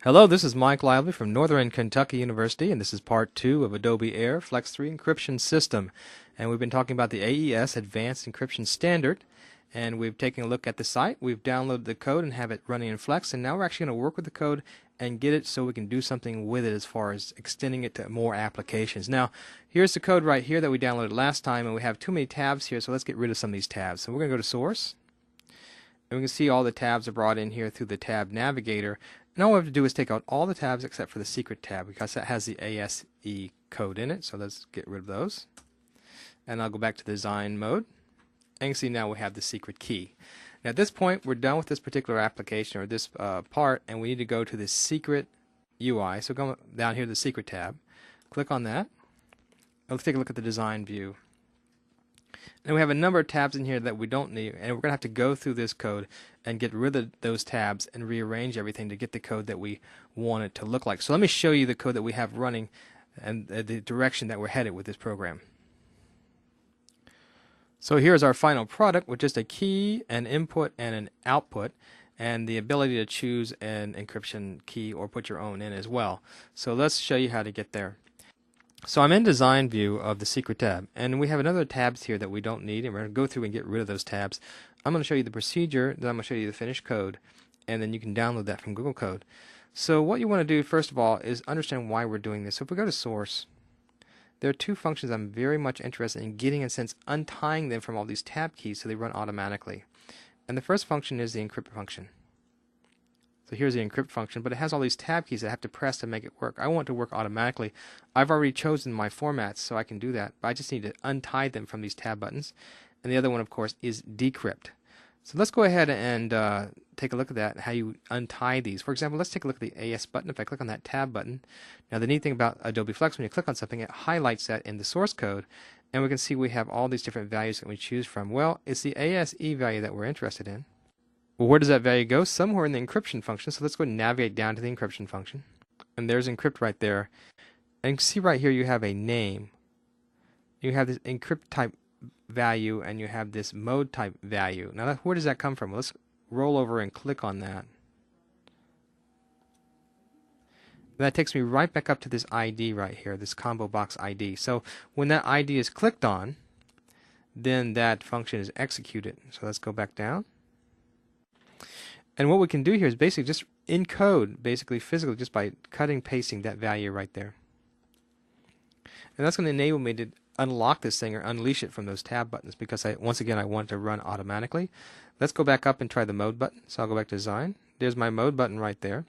Hello, this is Mike Lively from Northern Kentucky University, and this is part 2 of Adobe Air Flex 3 Encryption System. And we've been talking about the AES Advanced Encryption Standard, and we've taken a look at the site. We've downloaded the code and have it running in Flex, and now we're actually going to work with the code and get it so we can do something with it as far as extending it to more applications. Now, here's the code right here that we downloaded last time, and we have too many tabs here, so let's get rid of some of these tabs. So we're going to go to Source, and we can see all the tabs are brought in here through the tab navigator. And all we have to do is take out all the tabs except for the secret tab because that has the ASE code in it. So let's get rid of those. And I'll go back to design mode. And you can see now we have the secret key. Now at this point we're done with this particular application or this part, and we need to go to the secret UI. So go down here to the secret tab. Click on that. Let's take a look at the design view. And we have a number of tabs in here that we don't need, and we're going to have to go through this code and get rid of those tabs and rearrange everything to get the code that we want it to look like. So let me show you the code that we have running and the direction that we're headed with this program. So here's our final product with just a key, an input, and an output, and the ability to choose an encryption key or put your own in as well. So let's show you how to get there. So I'm in design view of the secret tab, and we have another tabs here that we don't need, and we're going to go through and get rid of those tabs. I'm going to show you the procedure, then I'm going to show you the finished code, and then you can download that from Google Code. So what you want to do first of all is understand why we're doing this. So if we go to source, there are two functions I'm very much interested in getting, in a sense, untying them from all these tab keys so they run automatically. And the first function is the encrypt function. So here's the encrypt function, but it has all these tab keys that I have to press to make it work. I want it to work automatically. I've already chosen my formats, so I can do that, but I just need to untie them from these tab buttons. And the other one, of course, is decrypt. So let's go ahead and take a look at that, how you untie these. For example, let's take a look at the AS button. If I click on that tab button, now the neat thing about Adobe Flex, when you click on something, it highlights that in the source code, and we can see we have all these different values that we choose from. Well, it's the ASE value that we're interested in. Well, where does that value go? Somewhere in the encryption function. So let's go and navigate down to the encryption function. And there's encrypt right there. And you can see right here you have a name. You have this encrypt type value, and you have this mode type value. Now where does that come from? Well, let's roll over and click on that. And that takes me right back up to this ID right here, this combo box ID. So when that ID is clicked on, then that function is executed. So let's go back down. And what we can do here is basically just encode, basically physically, just by cutting, pasting that value right there. And that's going to enable me to unlock this thing or unleash it from those tab buttons, because once again I want it to run automatically. Let's go back up and try the mode button. So I'll go back to design. There's my mode button right there.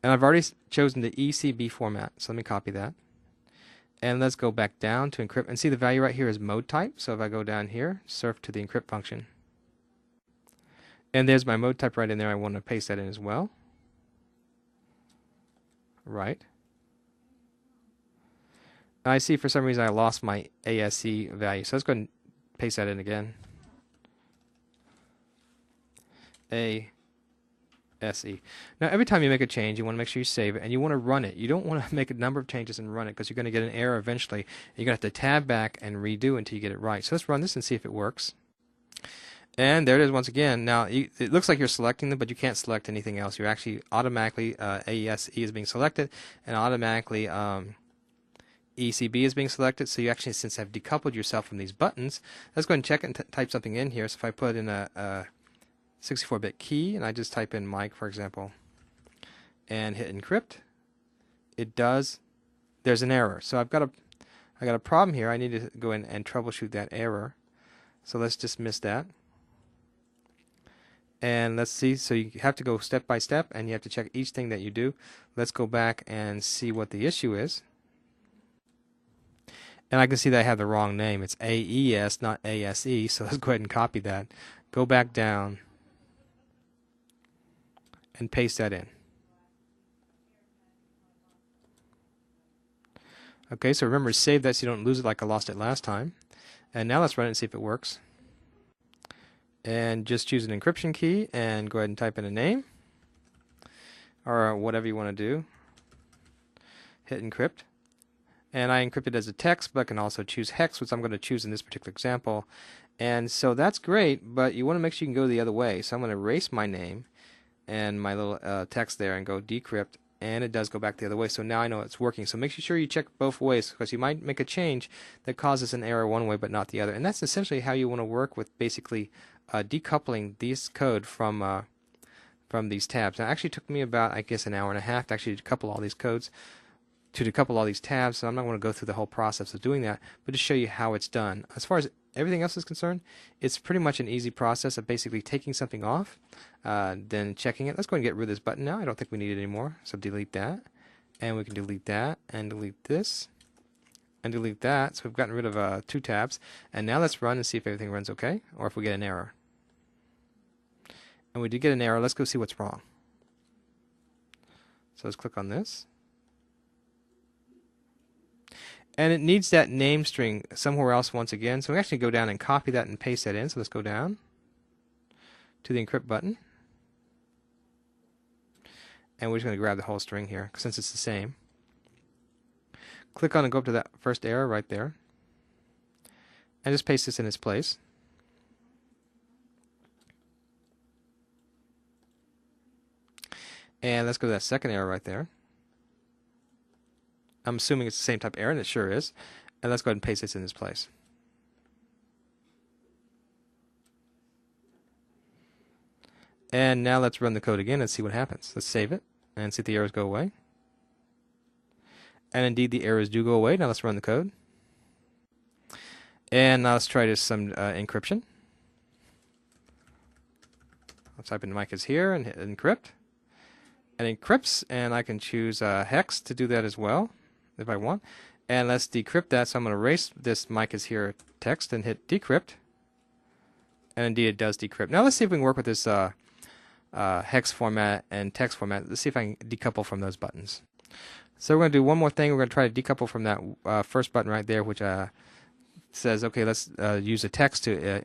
And I've already chosen the ECB format, so let me copy that. And let's go back down to encrypt, and see the value right here is mode type. So if I go down here, surf to the encrypt function. And there's my mode type right in there. I want to paste that in as well. Right. Now I see for some reason I lost my ASE value. So let's go ahead and paste that in again. ASE. Now every time you make a change, you want to make sure you save it and you want to run it. You don't want to make a number of changes and run it, because you're going to get an error eventually. You're going to have to tab back and redo until you get it right. So let's run this and see if it works. And there it is once again. Now it looks like you're selecting them, but you can't select anything else. You're actually automatically ASE is being selected, and automatically ECB is being selected. So you actually, since have decoupled yourself from these buttons, let's go ahead and check and type something in here. So if I put in a 64-bit key, and I just type in Mike, for example, and hit encrypt, it does. There's an error. So I got a problem here. I need to go in and troubleshoot that error. So let's dismiss that. And let's see. So you have to go step by step, and you have to check each thing that you do. Let's go back and see what the issue is. And I can see that I have the wrong name. It's AES, not ASE. So let's go ahead and copy that. Go back down and paste that in. Okay, so remember to save that so you don't lose it like I lost it last time. And now let's run it and see if it works. And just choose an encryption key and go ahead and type in a name or whatever you want to do. Hit encrypt. And I encrypted as a text, but I can also choose hex, which I'm going to choose in this particular example. And so that's great, but you want to make sure you can go the other way. So I'm going to erase my name and my little text there and go decrypt, and it does go back the other way. So now I know it's working. So make sure you check both ways, because you might make a change that causes an error one way but not the other. And that's essentially how you want to work with basically decoupling this code from these tabs. Now, it actually took me about, I guess, an hour and a half to actually decouple all these codes, to decouple all these tabs. So I'm not going to go through the whole process of doing that, but to show you how it's done. As far as everything else is concerned, it's pretty much an easy process of basically taking something off, then checking it. Let's go and get rid of this button now. I don't think we need it anymore, so delete that. And we can delete that, and delete this, and delete that. So we've gotten rid of 2 tabs. And now let's run and see if everything runs okay, or if we get an error. And we did get an error. Let's go see what's wrong. So let's click on this. And it needs that name string somewhere else once again. So we actually go down and copy that and paste that in. So let's go down to the encrypt button. And we're just going to grab the whole string here, since it's the same. Click on and go up to that first error right there. And just paste this in its place. And let's go to that second error right there. I'm assuming it's the same type of error, and it sure is. And let's go ahead and paste this in this place. And now let's run the code again and see what happens. Let's save it and see if the errors go away. And indeed, the errors do go away. Now let's run the code. And now let's try this some encryption. I'll type in Mike is here and hit encrypt. And encrypts, and I can choose hex to do that as well if I want. And let's decrypt that. So I'm going to erase this Mike is here text and hit decrypt. And indeed it does decrypt. Now let's see if we can work with this hex format and text format. Let's see if I can decouple from those buttons. So we're going to do one more thing. We're going to try to decouple from that first button right there, which says, okay, let's use a text to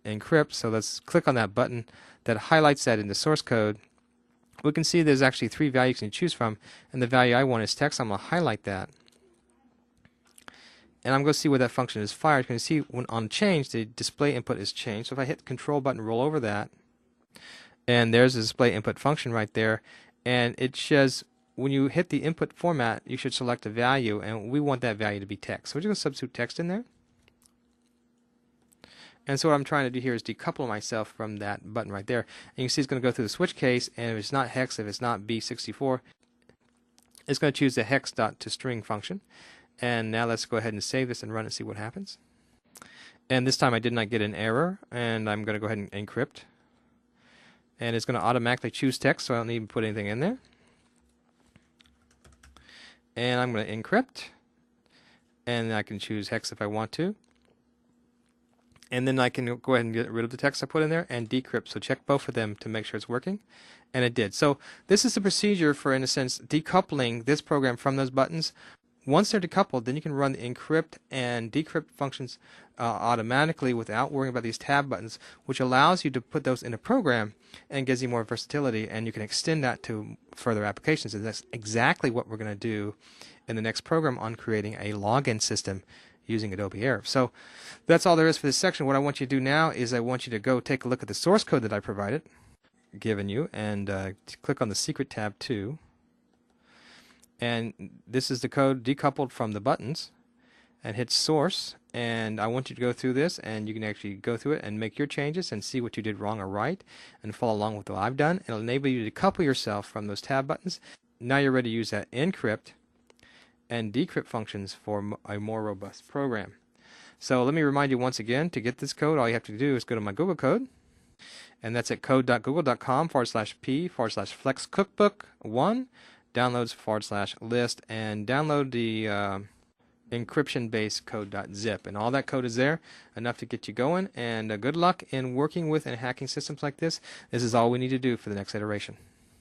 encrypt. So let's click on that button that highlights that in the source code. We can see there's actually 3 values you can choose from, and the value I want is text. I'm going to highlight that. And I'm going to see where that function is fired. You can see when on change, the display input is changed. So if I hit the control button, roll over that, and there's the display input function right there. And it says when you hit the input format, you should select a value, and we want that value to be text. So we're just going to substitute text in there. And so what I'm trying to do here is decouple myself from that button right there. And you can see it's going to go through the switch case, and if it's not hex, if it's not B64, it's going to choose the hex.toString function. And now let's go ahead and save this and run and see what happens. And this time I did not get an error, and I'm going to go ahead and encrypt. And it's going to automatically choose text, so I don't need to put anything in there. And I'm going to encrypt, and I can choose hex if I want to. And then I can go ahead and get rid of the text I put in there and decrypt. So check both of them to make sure it's working. And it did. So this is the procedure for, in a sense, decoupling this program from those buttons. Once they're decoupled, then you can run the encrypt and decrypt functions automatically without worrying about these tab buttons, which allows you to put those in a program and gives you more versatility, and you can extend that to further applications. And that's exactly what we're going to do in the next program on creating a login system using Adobe Air. So that's all there is for this section. What I want you to do now is I want you to go take a look at the source code that I provided, given you, and click on the secret tab too. And this is the code decoupled from the buttons, and hit source. And I want you to go through this, and you can actually go through it and make your changes and see what you did wrong or right, and follow along with what I've done. It'll enable you to decouple yourself from those tab buttons. Now you're ready to use that encrypt and decrypt functions for a more robust program. So let me remind you once again, to get this code, all you have to do is go to my Google code, and that's at code.google.com/p/flexcookbook1, downloads/list, and download the encryption-based code.zip. And all that code is there, enough to get you going. And good luck in working with and hacking systems like this. This is all we need to do for the next iteration.